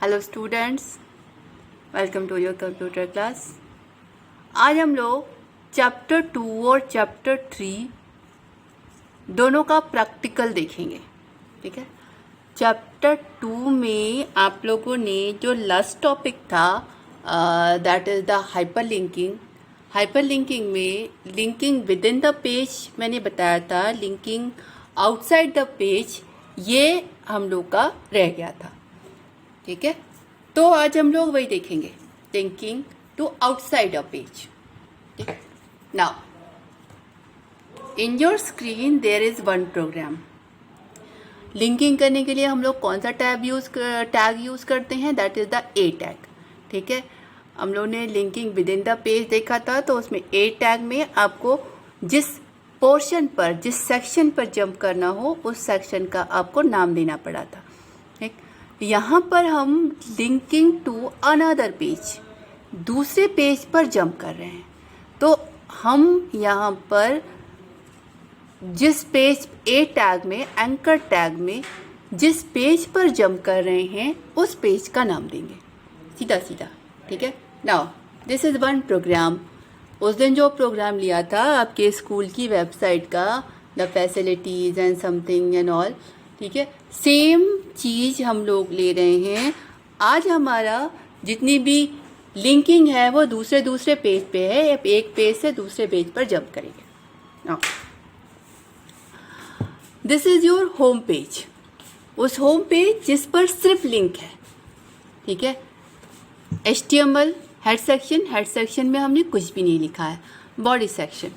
Hello students, welcome to your computer class. आज हम लोग चैप्टर 2 और चैप्टर 3 दोनों का प्रैक्टिकल देखेंगे। ठीक है, चैप्टर 2 में आप लोगों ने जो लास्ट टॉपिक था that is the hyperlinking. Hyperlinking में linking within the page मैंने बताया था, लिंकिंग आउटसाइड द पेज ये हम लोग का रह गया था। ठीक है, तो आज हम लोग वही देखेंगे, linking to outside a page. Now in your screen there is one program. Linking करने के लिए हम लोग कौन सा टैग यूज़ करते हैं, that is the A tag. ठीक है, हम लोग ने linking within the page देखा था, तो उसमें ए टैग में आपको जिस पोर्शन पर, जिस सेक्शन पर जंप करना हो उस सेक्शन का आपको नाम देना पड़ा था। ठीक, यहाँ पर हम लिंकिंग टू अनदर पेज, दूसरे पेज पर जंप कर रहे हैं। तो हम यहाँ पर जिस पेज ए टैग में, एंकर टैग में जिस पेज पर जंप कर रहे हैं उस पेज का नाम देंगे, सीधा सीधा। ठीक है, now this is one program. उस दिन जो प्रोग्राम लिया था आपके स्कूल की वेबसाइट का, the facilities and something and all, ठीक है, सेम चीज़ हम लोग ले रहे हैं। आज हमारा जितनी भी लिंकिंग है वो दूसरे पेज पे है, एक पेज से दूसरे पेज पर जंप करेंगे। This is your home page, उस होम पेज जिस पर सिर्फ लिंक है। ठीक है, HTML हेड सेक्शन में हमने कुछ भी नहीं लिखा है। बॉडी सेक्शन,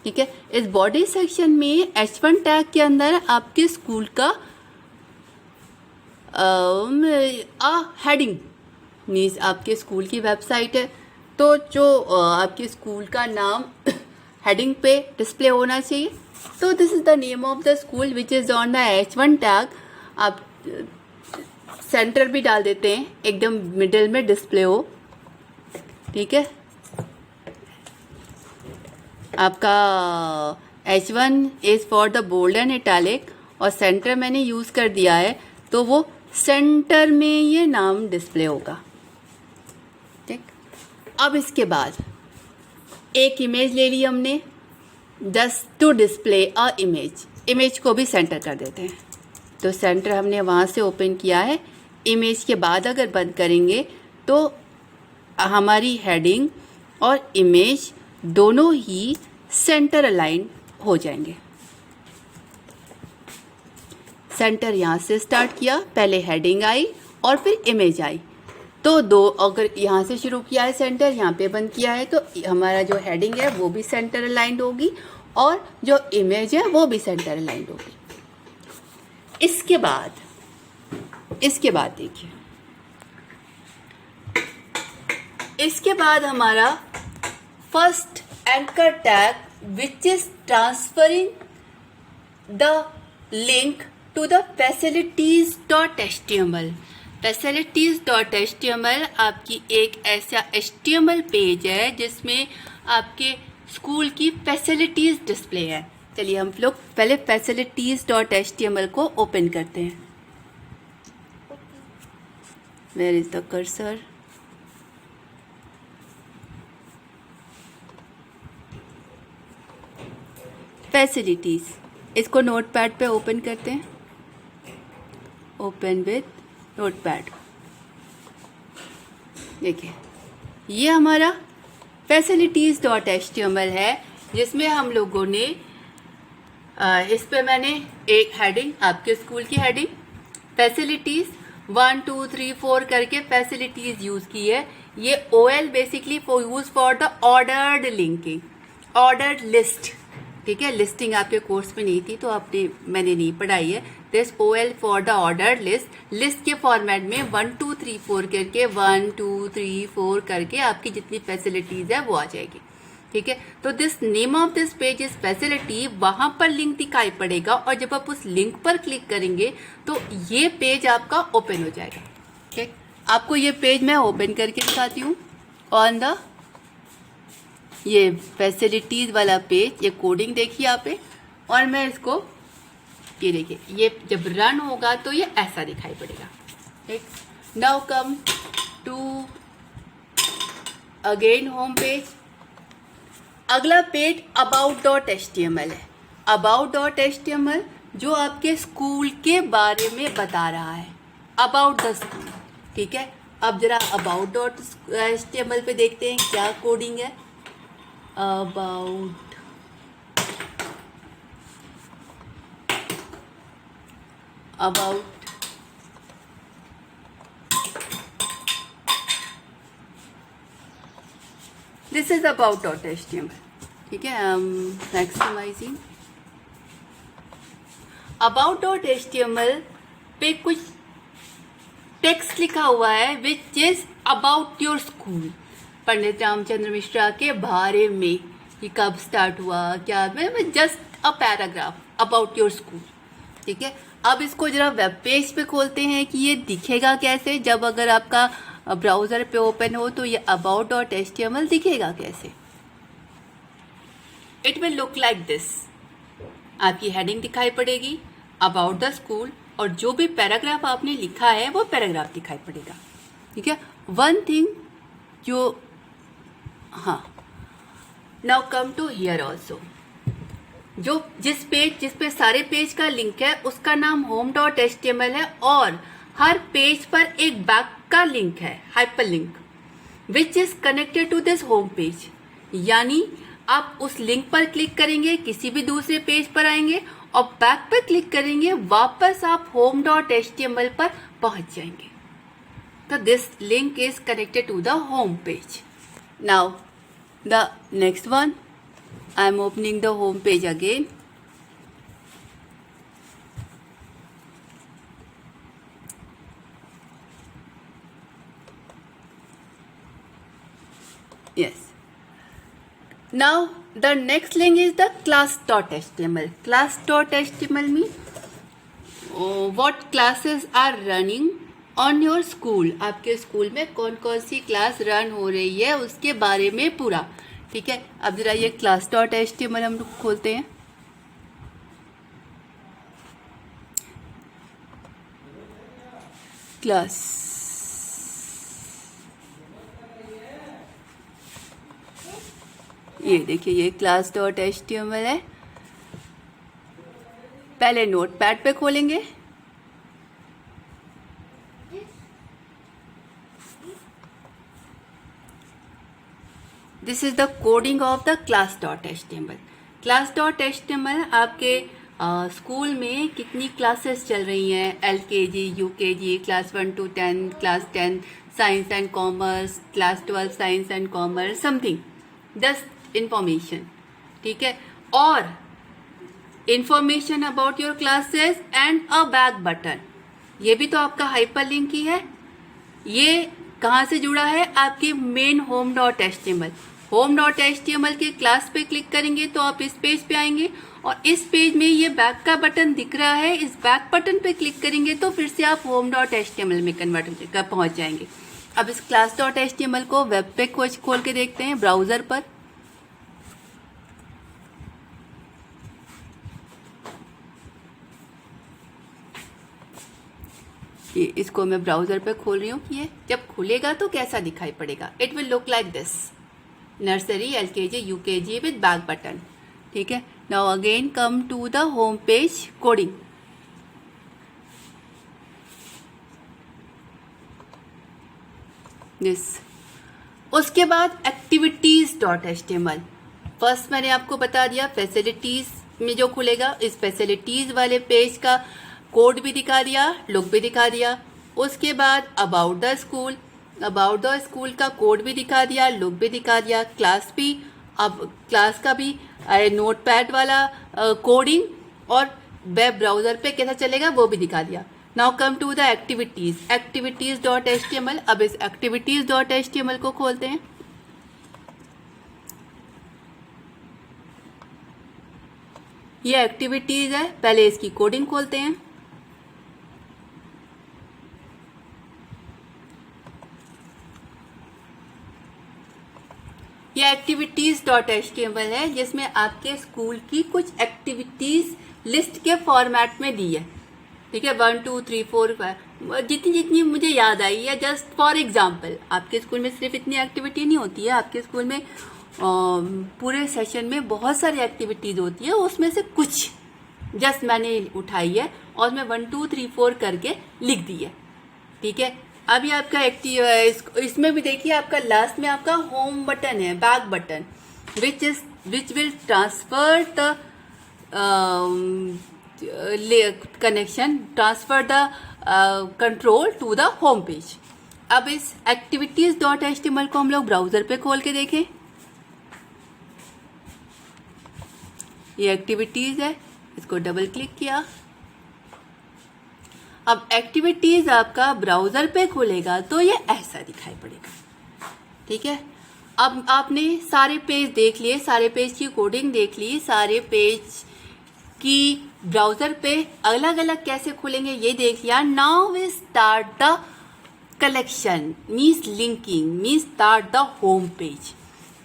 ठीक है, इस बॉडी सेक्शन में H1 टैग के अंदर आपके स्कूल का हेडिंग मीन्स आपके स्कूल की वेबसाइट है, तो जो आपके स्कूल का नाम हेडिंग पे डिस्प्ले होना चाहिए। तो this is the name of the school which is on the H1 tag. आप सेंटर भी डाल देते हैं, एकदम मिडिल में डिस्प्ले हो। ठीक है, आपका H1 is for the bold and italic और सेंटर मैंने यूज़ कर दिया है, तो वो सेंटर में ये नाम डिस्प्ले होगा। ठीक, अब इसके बाद एक इमेज ले ली हमने, just to display a image को भी सेंटर कर देते हैं। तो सेंटर हमने वहाँ से ओपन किया है। इमेज के बाद अगर बंद करेंगे तो हमारी हेडिंग और इमेज दोनों ही सेंटर अलाइन हो जाएंगे। सेंटर यहाँ से स्टार्ट किया, पहले हेडिंग आई और फिर इमेज आई, तो दो, अगर यहाँ से शुरू किया है सेंटर, यहाँ पे बंद किया है, तो हमारा जो हेडिंग है वो भी सेंटर अलाइंड होगी और जो इमेज है वो भी सेंटर अलाइंड होगी। इसके बाद देखिए, इसके बाद हमारा first anchor tag which is transferring the link to the facilities.html। facilities.html आपकी एक ऐसा HTML पेज है जिसमें आपके स्कूल की फैसिलिटीज़ डिस्प्ले है। चलिए हम लोग पहले facilities.html को ओपन करते हैं। Where is the cursor? Facilities, इसको नोटपैड पे ओपन करते हैं। Open with notepad. देखिए, ये हमारा facilities.html है जिसमें हम लोगों ने इस पे मैंने एक हेडिंग, आपके स्कूल की हेडिंग, फैसिलिटीज़ 1 2 3 4 करके फैसिलिटीज़ यूज़ की है। ये OL basically use for the ordered linking, ordered list. ठीक है, लिस्टिंग आपके कोर्स में नहीं थी तो मैंने नहीं पढ़ाई है। This OL for the ordered list, list के फॉर्मेट में 1 2 3 4 करके 1 2 3 4 करके आपकी जितनी फैसिलिटीज़ है वो आ जाएगी। ठीक है, तो this name of this page is facility, वहाँ पर लिंक दिखाई पड़ेगा और जब आप उस लिंक पर क्लिक करेंगे तो ये पेज आपका ओपन हो जाएगा। ठीक, आपको ये पेज मैं ओपन करके दिखाती हूँ ऑन द ये फैसिलिटीज़ वाला पेज। ये कोडिंग देखिए यहाँ पे, और मैं इसको, ये देखिए, ये जब रन होगा तो ये ऐसा दिखाई पड़ेगा। ठीक, now come to again home page. अगला पेज about.html है। about.html जो आपके स्कूल के बारे में बता रहा है, अबाउट द स्कूल। ठीक है, अब जरा about.html पे देखते हैं क्या कोडिंग है। about this is about.html। ठीक है, मैक्सिमाइजिंग about.html पे कुछ टेक्स्ट लिखा हुआ है which is about your school, Pandit Ramchandra Mishra के बारे में, कि कब स्टार्ट हुआ, क्या, just a paragraph about your school. ठीक है, अब इसको जरा वेब पेज पे खोलते हैं कि ये दिखेगा कैसे। जब अगर आपका ब्राउज़र पे ओपन हो तो ये about.html दिखेगा कैसे। It will look like this. आपकी हेडिंग दिखाई पड़ेगी अबाउट द स्कूल, और जो भी पैराग्राफ आपने लिखा है वो पैराग्राफ दिखाई पड़ेगा। ठीक है, वन थिंग जो, हाँ, now come to here also. जो जिस पे सारे पेज का लिंक है उसका नाम home.html है, और हर पेज पर एक बैक का लिंक है, hyperlink, which is connected to this home page. यानी आप उस लिंक पर क्लिक करेंगे, किसी भी दूसरे पेज पर आएंगे और बैक पर क्लिक करेंगे, वापस आप home.html पर पहुंच जाएंगे। तो this link is connected to the home page. Now the next one, I am opening the home page again. Yes. Now the next link is the class.html. Class.html means what classes are running on your school. आपके school में कौन कौन सी class run हो रही है उसके बारे में पूरा। ठीक है, अब जरा ये class.html हम लोग खोलते हैं। क्लास, ये देखिए ये class.html है। पहले नोटपैड पे खोलेंगे, this is the coding of the class.html। class.html आपके स्कूल में कितनी क्लासेस चल रही हैं, LKG, UKG, class 1 to 10, class 10 science and commerce, class 12 science and commerce, something, just information. ठीक है, और information about your classes and a back button, ये भी तो आपका हाइपर लिंक ही है। ये कहाँ से जुड़ा है, आपके मेन home.html। home.html के क्लास पे क्लिक करेंगे तो आप इस पेज पे आएंगे, और इस पेज में ये बैक का बटन दिख रहा है, इस बैक बटन पे क्लिक करेंगे तो फिर से आप home.html में कन्वर्ट कर पहुंच जाएंगे। अब इस class.html को वेब पे खोल के देखते हैं ब्राउजर पर। ये इसको मैं ब्राउजर पे खोल रही हूँ कि ये जब खुलेगा तो कैसा दिखाई पड़ेगा। It will look like this, nursery, LKG, UKG with back button. ठीक है, now again come to the home page coding. This, उसके बाद activities.html। फर्स्ट मैंने आपको बता दिया फैसिलिटीज में जो खुलेगा, इस फैसिलिटीज वाले पेज का कोड भी दिखा दिया, लुक भी दिखा दिया। उसके बाद about the school, about the school का कोड भी दिखा दिया, लुक भी दिखा दिया, क्लास भी, अब क्लास का भी नोटपैड वाला कोडिंग, और वेब ब्राउजर पे कैसा चलेगा वो भी दिखा दिया। Now come to the activities, activities.html। अब इस activities.html को खोलते हैं। ये एक्टिविटीज है, पहले इसकी कोडिंग खोलते हैं। ये activities.html है जिसमें आपके स्कूल की कुछ एक्टिविटीज लिस्ट के फॉर्मेट में दी है। ठीक है, 1 2 3 4 5 जितनी जितनी मुझे याद आई है, जस्ट फॉर एग्जाम्पल। आपके स्कूल में सिर्फ इतनी एक्टिविटी नहीं होती है, आपके स्कूल में पूरे सेशन में बहुत सारी एक्टिविटीज़ होती है, उसमें से कुछ जस्ट मैंने उठाई है और मैं 1 2 3 4 करके लिख दी है। ठीक है, अभी आपका एक्टिव इसमें भी देखिए, आपका लास्ट में आपका होम बटन है, back button, which will transfer the connection, transfer the control to the home page. अब इस activities.html को हम लोग ब्राउजर पे खोल के देखें। ये एक्टिविटीज है, इसको डबल क्लिक किया। अब एक्टिविटीज आपका ब्राउजर पे खुलेगा तो ये ऐसा दिखाई पड़ेगा। ठीक है, अब आपने सारे पेज देख लिए, सारे पेज की कोडिंग देख ली, सारे पेज की ब्राउजर पे अलग अलग कैसे खुलेंगे ये देख लिया। Now we start the collection, means linking, means start the home page.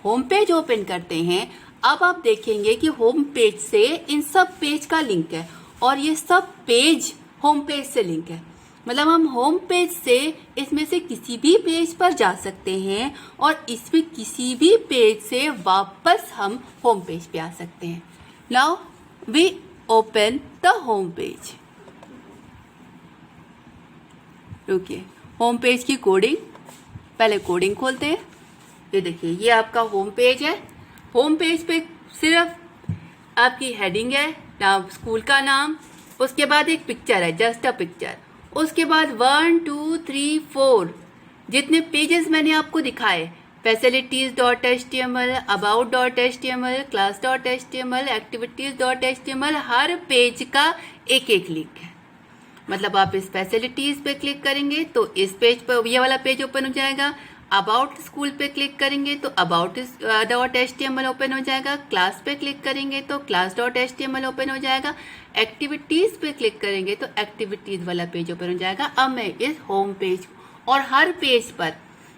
Home page open करते हैं। अब आप देखेंगे कि होम पेज से इन सब पेज का लिंक है और ये सब पेज होम पेज से लिंक है। मतलब हम होम पेज से इसमें से किसी भी पेज पर जा सकते हैं और इसमें किसी भी पेज से वापस हम होम पेज पे आ सकते हैं। Now we open the home page. रुकिए, होम पेज की कोडिंग, पहले कोडिंग खोलते हैं। ये देखिए, ये आपका होम पेज है। होम पेज पे सिर्फ आपकी हेडिंग है, नाम, स्कूल का नाम, उसके बाद एक पिक्चर है, जस्ट अ पिक्चर। उसके बाद 1 2 3 4 जितने पेजेस मैंने आपको दिखाए, facilities.html, about.html, class.html, activities.html, हर पेज का एक एक लिंक है। मतलब आप इस फैसिलिटीज पे क्लिक करेंगे तो इस पेज पर ये वाला पेज ओपन हो जाएगा। अबाउट स्कूल पे क्लिक करेंगे तो about.html ओपन हो जाएगा। क्लास पे क्लिक करेंगे तो class.html ओपन हो जाएगा। एक्टिविटीज पे क्लिक करेंगे तो एक्टिविटीज वाला पेज ओपन हो जाएगा। अब मैं इस होम पेज, और हर पेज पर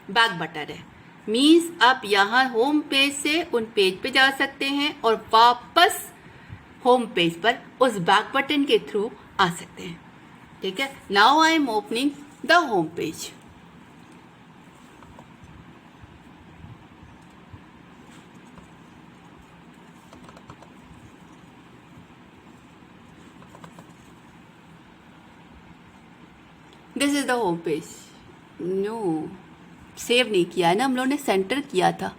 बैक बटन है, मीन्स आप यहाँ होम पेज से उन पेज पे जा सकते हैं और वापस होम पेज पर उस बैक बटन के थ्रू आ सकते हैं। ठीक है, now I am opening the home page. This is the home page. No, save नहीं किया है ना हम लोगों ने, सेंटर किया था।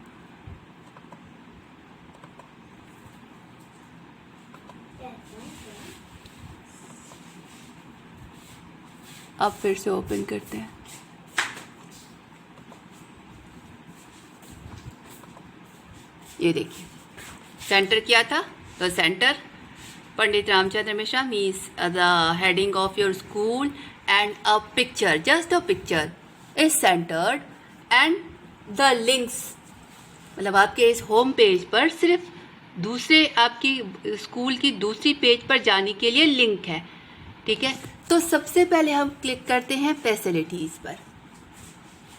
अब फिर से ओपन करते हैं। ये देखिए, सेंटर किया था तो centre Pandit Ramchandra Mishra means the heading of your school and a picture, just a picture is centered and the links, मतलब आपके इस होम पेज पर सिर्फ दूसरे आपकी स्कूल की दूसरी पेज पर जाने के लिए लिंक है। ठीक है, तो सबसे पहले हम क्लिक करते हैं फैसिलिटीज पर।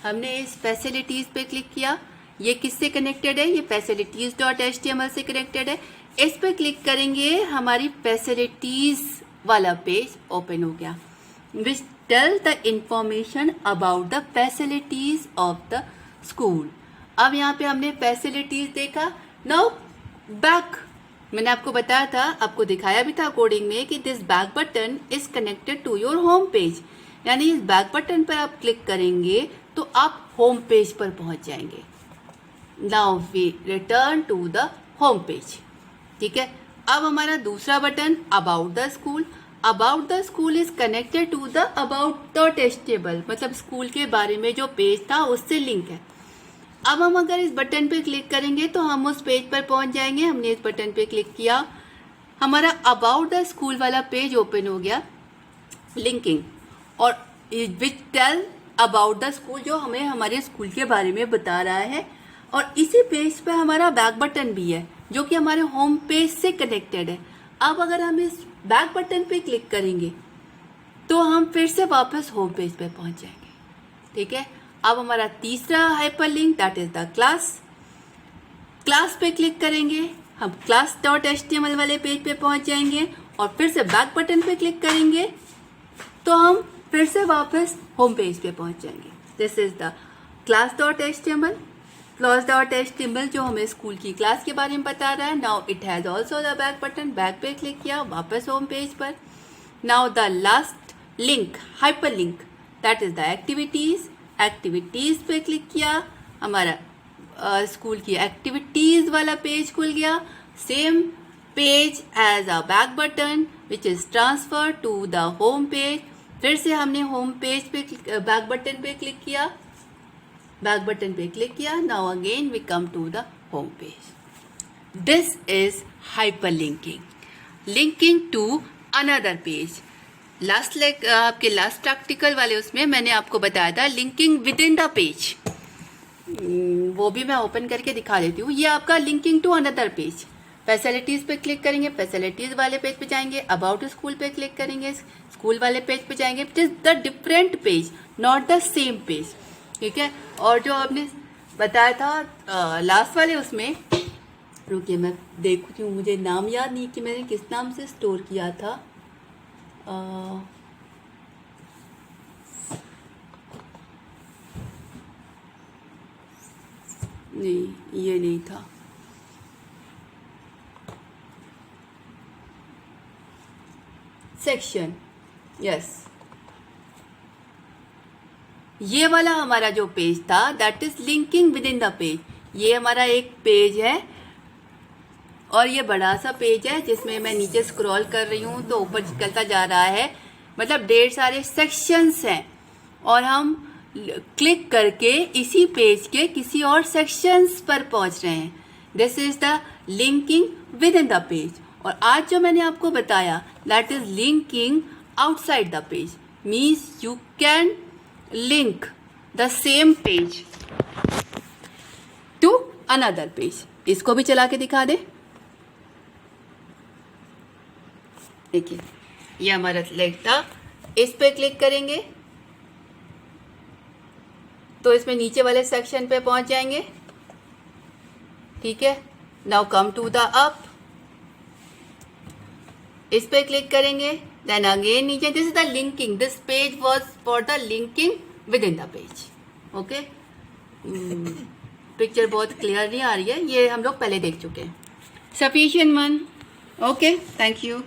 हमने इस फैसिलिटीज पे क्लिक किया। ये किससे कनेक्टेड है? ये facilities.html से कनेक्टेड है। इस पर क्लिक करेंगे, हमारी फैसिलिटीज वाला पेज ओपन हो गया, which tell the information about the facilities of the school। अब यहाँ पे हमने फैसिलिटीज देखा। नाउ बैक, मैंने आपको बताया था, आपको दिखाया भी था कोडिंग में कि this back button is connected to your home page, यानी इस बैक बटन पर आप क्लिक करेंगे तो आप होम पेज पर पहुंच जाएंगे। Now we return to the home page. ठीक है, अब हमारा दूसरा button about the school. About the school is connected to the about.html, मतलब स्कूल के बारे में जो पेज था उससे लिंक है। अब हम अगर इस बटन पे क्लिक करेंगे तो हम उस पेज पर पहुंच जाएंगे। हमने इस बटन पे क्लिक किया, हमारा अबाउट द स्कूल वाला पेज ओपन हो गया, लिंकिंग और which tell about the school, जो हमें हमारे स्कूल के बारे में बता रहा है। और इसी पेज पे हमारा बैक बटन भी है जो कि हमारे होम पेज से कनेक्टेड है। अब अगर हम इस बैक बटन पे क्लिक करेंगे तो हम फिर से वापस होम पेज पे पहुंच जाएंगे। ठीक है, अब हमारा तीसरा hyperlink that is the class. Class पे क्लिक करेंगे, हम class.html वाले पेज पे पहुंच जाएंगे और फिर से बैक बटन पे क्लिक करेंगे तो हम फिर से वापस होम पेज पे पहुंच जाएंगे। This is the class.html, class.html जो हमें स्कूल की क्लास के बारे में बता रहा है। Now it has also the back button, back पे क्लिक किया, वापस होम पेज पर। Now the last link, hyper link, that is the activities, activities पे क्लिक किया, हमारा स्कूल की एक्टिविटीज वाला पेज खुल गया। Same page as a back button which is transfer to the home page. फिर से हमने होम पेज पे बैक बटन पे क्लिक किया, बैक बटन पे क्लिक किया। Now again we come to the home page. This is hyper linking, linking to another page. आपके last practical वाले उसमें मैंने आपको बताया था linking within the page, वो भी मैं ओपन करके दिखा देती हूँ। ये आपका linking to another page. Facilities पे क्लिक करेंगे, फैसिलिटीज वाले पेज पे जाएंगे, अबाउट स्कूल पे क्लिक करेंगे, स्कूल वाले पेज पे जाएंगे। It is the different page, not the same page, ठीक है। और जो आपने बताया था लास्ट वाले उसमें, रुकिए मैं देखती हूँ, मुझे नाम याद नहीं कि मैंने किस नाम से स्टोर किया था। नहीं, ये नहीं था। सेक्शन, यस, ये वाला हमारा जो पेज था that is linking within the page. ये हमारा एक पेज है और ये बड़ा सा पेज है जिसमें मैं नीचे स्क्रॉल कर रही हूँ तो ऊपर निकलता जा रहा है, मतलब ढेर सारे सेक्शंस हैं और हम क्लिक करके इसी पेज के किसी और सेक्शंस पर पहुंच रहे हैं। This is the linking within the page. और आज जो मैंने आपको बताया that is linking outside the page, means you can link the same page to another page. इसको भी चला के दिखा दे। देखिए ये हमारा लेग था, इस पे क्लिक करेंगे तो इसमें नीचे वाले सेक्शन पे पहुंच जाएंगे, ठीक है। Now come to the up, इस पे क्लिक करेंगे, देन अगेन नीचे। This is the linking, this page was for the linking within the page, okay. Picture बहुत क्लियर नहीं आ रही है, ये हम लोग पहले देख चुके हैं। Sufficient one, okay, thank you.